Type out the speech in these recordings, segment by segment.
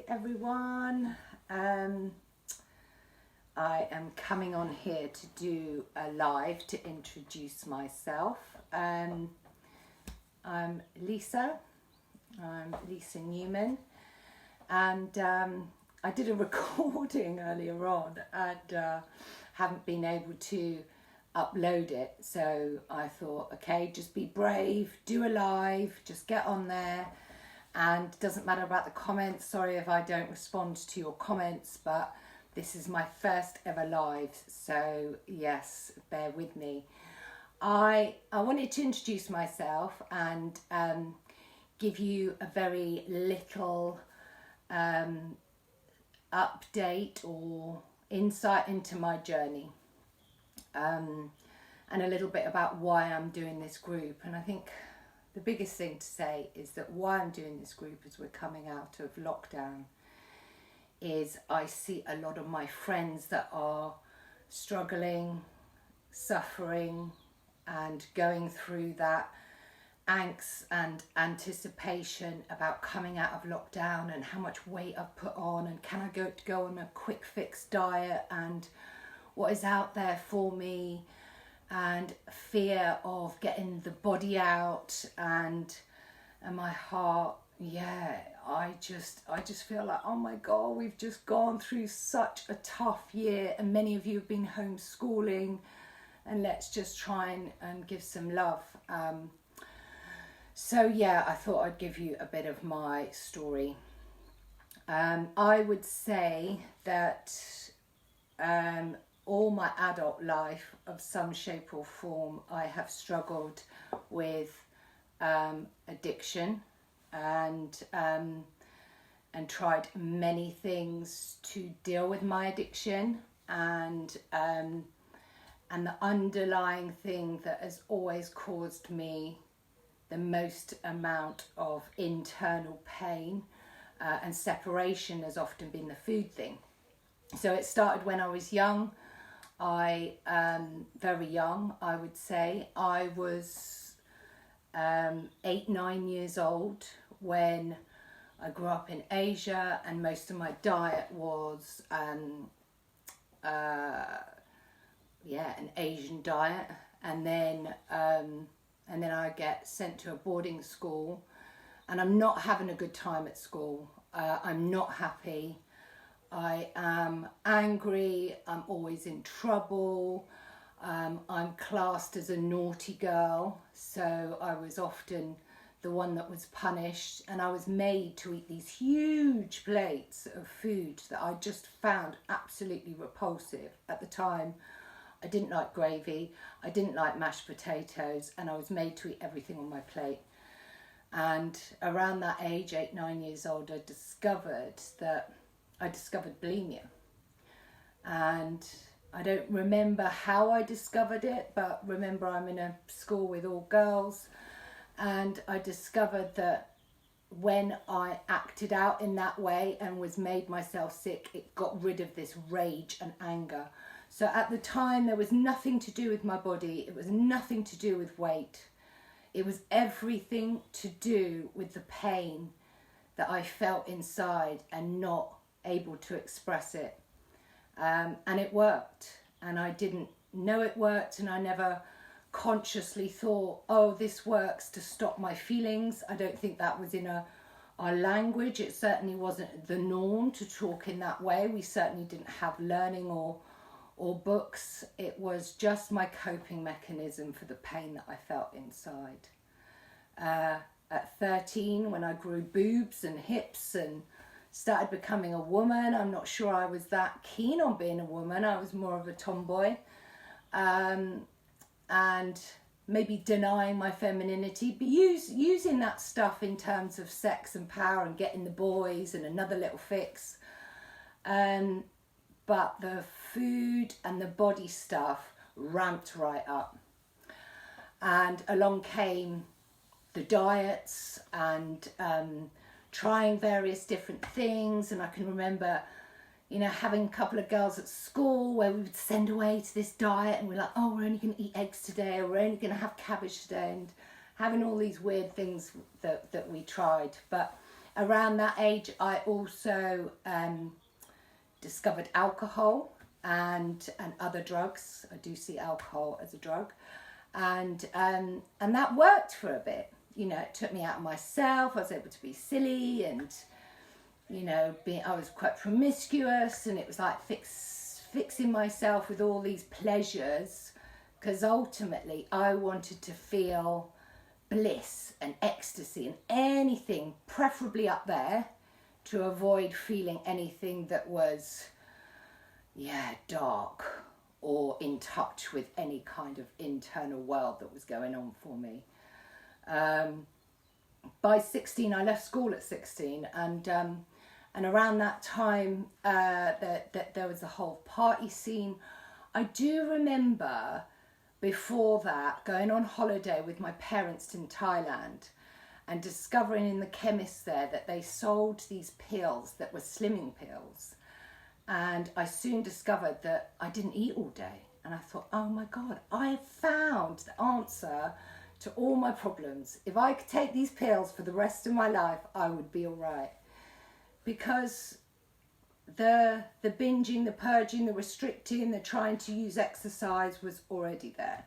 Hi everyone. I am coming on here to do a live to introduce myself. I'm Lisa. I'm Lisa Newman, and I did a recording earlier on and haven't been able to upload it, so I thought, okay, just be brave, do a live, just get on there. And it doesn't matter about the comments. Sorry if I don't respond to your comments, but this is my first ever live, so yes, bear with me. I wanted to introduce myself and give you a very little update or insight into my journey, and a little bit about why I'm doing this group. And I think the biggest thing to say is that why I'm doing this group as we're coming out of lockdown is I see a lot of my friends that are struggling, suffering, and going through that angst and anticipation about coming out of lockdown and how much weight I've put on and can I go on a quick fix diet and what is out there for me, and fear of getting the body out and my heart. I just feel like, oh my God, we've just gone through such a tough year and many of you have been homeschooling, and let's just try and give some love. So yeah, I thought I'd give you a bit of my story. I would say that all my adult life, of some shape or form, I have struggled with addiction and tried many things to deal with my addiction, and the underlying thing that has always caused me the most amount of internal pain and separation has often been the food thing. So it started when I was young. Very young, I would say. I was 8-9 years old when I grew up in Asia, and most of my diet was an Asian diet, and then I get sent to a boarding school, and I'm not having a good time at school. I'm not happy. I am angry, I'm always in trouble, I'm classed as a naughty girl, so I was often the one that was punished, and I was made to eat these huge plates of food that I just found absolutely repulsive at the time. I didn't like gravy, I didn't like mashed potatoes, and I was made to eat everything on my plate. And around that age, 8-9 years old, I discovered bulimia, and I don't remember how I discovered it, but remember I'm in a school with all girls, and I discovered that when I acted out in that way and was made myself sick, it got rid of this rage and anger. So at the time there was nothing to do with my body, it was nothing to do with weight, it was everything to do with the pain that I felt inside and not able to express it, and it worked, and I didn't know it worked, and I never consciously thought, oh, this works to stop my feelings. I don't think that was in our language. It certainly wasn't the norm to talk in that way. We certainly didn't have learning or books. It was just my coping mechanism for the pain that I felt inside. At 13, when I grew boobs and hips and started becoming a woman, I'm not sure I was that keen on being a woman. I was more of a tomboy, and maybe denying my femininity, but using that stuff in terms of sex and power and getting the boys and another little fix. But the food and the body stuff ramped right up, and along came the diets and trying various different things. And I can remember, having a couple of girls at school where we would send away to this diet, and we're like, oh, we're only going to eat eggs today, or we're only going to have cabbage today, and having all these weird things that we tried. But Around that age, I also discovered alcohol and other drugs. I do see alcohol as a drug, and that worked for a bit. You know, it took me out of myself. I was able to be silly, and you know, I was quite promiscuous, and it was like fixing myself with all these pleasures, because ultimately I wanted to feel bliss and ecstasy and anything preferably up there, to avoid feeling anything that was dark or in touch with any kind of internal world that was going on for me. By 16, I left school at 16, and around that time that there was a whole party scene. I do remember before that going on holiday with my parents in Thailand and discovering in the chemist there that they sold these pills that were slimming pills. And I soon discovered that I didn't eat all day. And I thought, oh my God, I have found the answer to all my problems. If I could take these pills for the rest of my life, I would be all right. Because the binging, the purging, the restricting, the trying to use exercise was already there.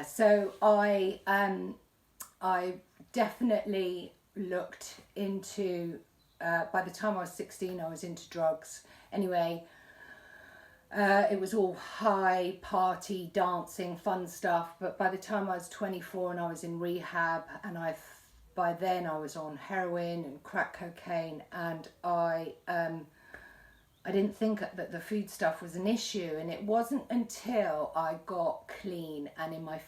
So I definitely looked into, by the time I was 16, I was into drugs. Anyway, it was all high party, dancing, fun stuff. But by the time I was 24 and I was in rehab, and by then I was on heroin and crack cocaine, and I didn't think that the food stuff was an issue. And it wasn't until I got clean, and I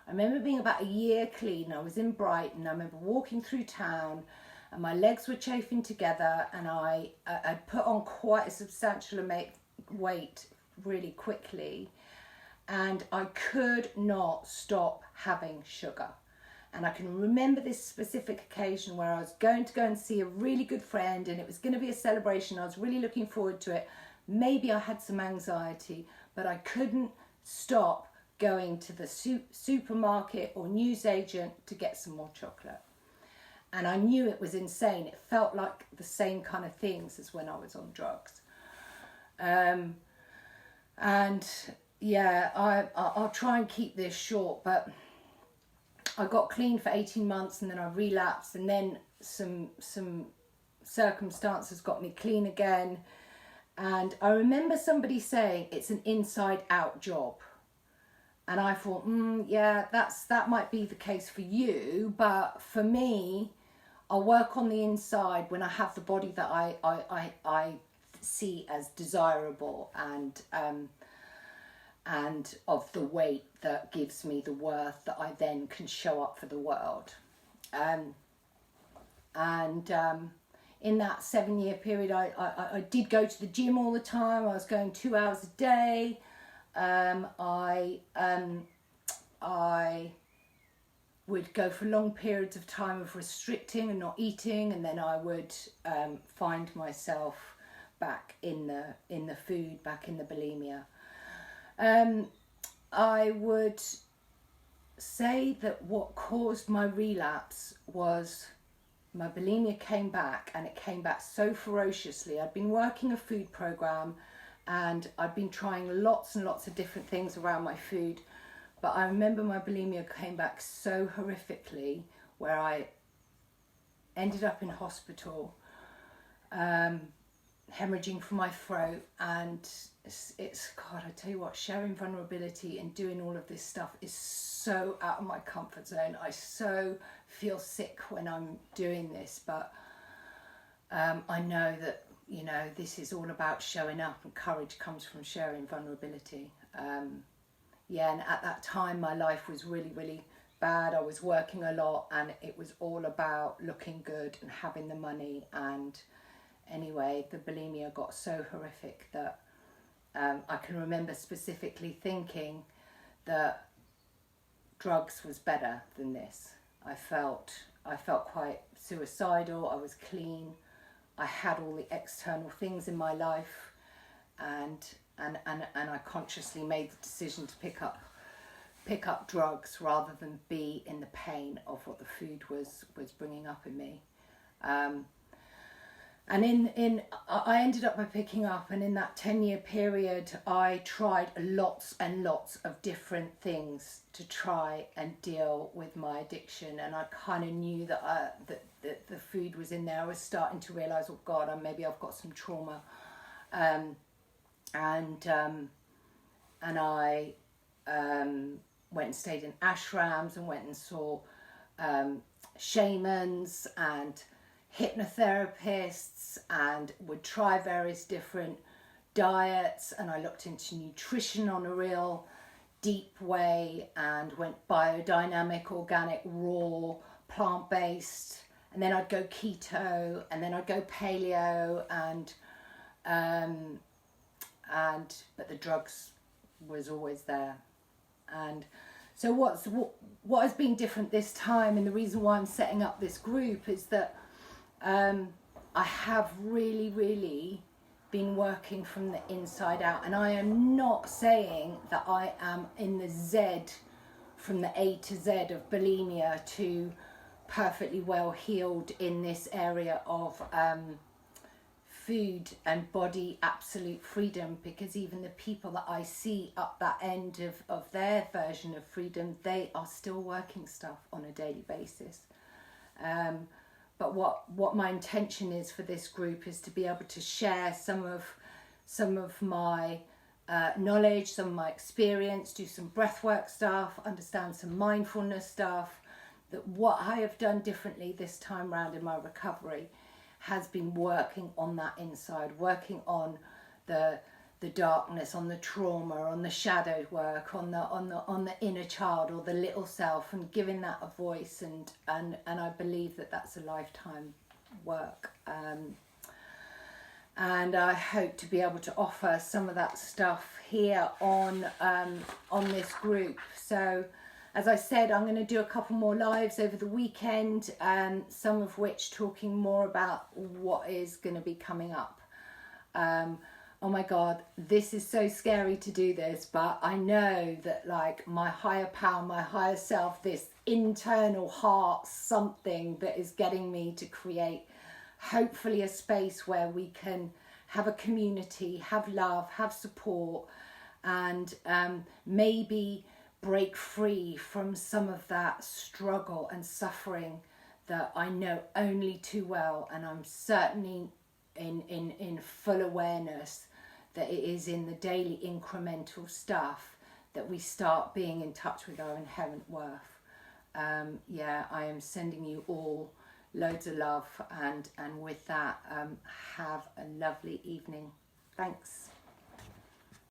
remember being about a year clean. I was in Brighton. I remember walking through town and my legs were chafing together, and I'd put on quite a substantial weight really quickly, and I could not stop having sugar. And I can remember this specific occasion where I was going to go and see a really good friend, and it was going to be a celebration. I was really looking forward to it. Maybe I had some anxiety, but I couldn't stop going to the supermarket or newsagent to get some more chocolate. And I knew it was insane. It felt like the same kind of things as when I was on drugs. I'll try and keep this short, but I got clean for 18 months, and then I relapsed, and then some circumstances got me clean again. And I remember somebody saying it's an inside out job. And I thought, that might be the case for you, but for me, I'll work on the inside when I have the body that I see as desirable, and of the weight that gives me the worth that I then can show up for the world. In that 7-year period, I did go to the gym all the time. I was going 2 hours a day. I would go for long periods of time of restricting and not eating, and then I would find myself back in the food, back in the bulimia. I would say that what caused my relapse was my bulimia came back, and it came back so ferociously. I'd been working a food program, and I'd been trying lots and lots of different things around my food, but I remember my bulimia came back so horrifically, where I ended up in hospital, hemorrhaging from my throat. And it's God, I tell you what, sharing vulnerability and doing all of this stuff is so out of my comfort zone. I so feel sick when I'm doing this, but I know that, you know, this is all about showing up, and courage comes from sharing vulnerability. And at that time my life was really, really bad. I was working a lot, and it was all about looking good and having the money. And anyway, the bulimia got so horrific that I can remember specifically thinking that drugs was better than this. I felt quite suicidal. I was clean. I had all the external things in my life, and I consciously made the decision to pick up pick up drugs rather than be in the pain of what the food was bringing up in me. And I ended up by picking up, and in that 10-year period, I tried lots and lots of different things to try and deal with my addiction. And I kind of knew that that the food was in there. I was starting to realise, oh God, maybe I've got some trauma. And I went and stayed in ashrams and went and saw shamans and hypnotherapists, and would try various different diets, and I looked into nutrition on a real deep way and went biodynamic, organic, raw, plant-based, and then I'd go keto, and then I'd go paleo, but the drugs was always there. And so what has been different this time, and the reason why I'm setting up this group, is that I have really been working from the inside out, and I am not saying that I am in the Z, from the A to Z of bulimia, to perfectly well healed in this area of food and body absolute freedom, because even the people that I see up that end of their version of freedom, they are still working stuff on a daily basis. But what my intention is for this group is to be able to share some of my knowledge, some of my experience, do some breathwork stuff, understand some mindfulness stuff, that what I have done differently this time round in my recovery has been working on that inside, working on the darkness, on the trauma, on the shadow work, on the inner child or the little self, and giving that a voice, and I believe that that's a lifetime work, and I hope to be able to offer some of that stuff here on this group. So as I said, I'm going to do a couple more lives over the weekend, some of which talking more about what is going to be coming up. Oh my God, this is so scary to do this, but I know that like my higher power, my higher self, this internal heart, something that is getting me to create hopefully a space where we can have a community, have love, have support, and maybe break free from some of that struggle and suffering that I know only too well, and I'm certainly in full awareness that it is in the daily incremental stuff that we start being in touch with our inherent worth. Yeah, I am sending you all loads of love, and with that, have a lovely evening. Thanks.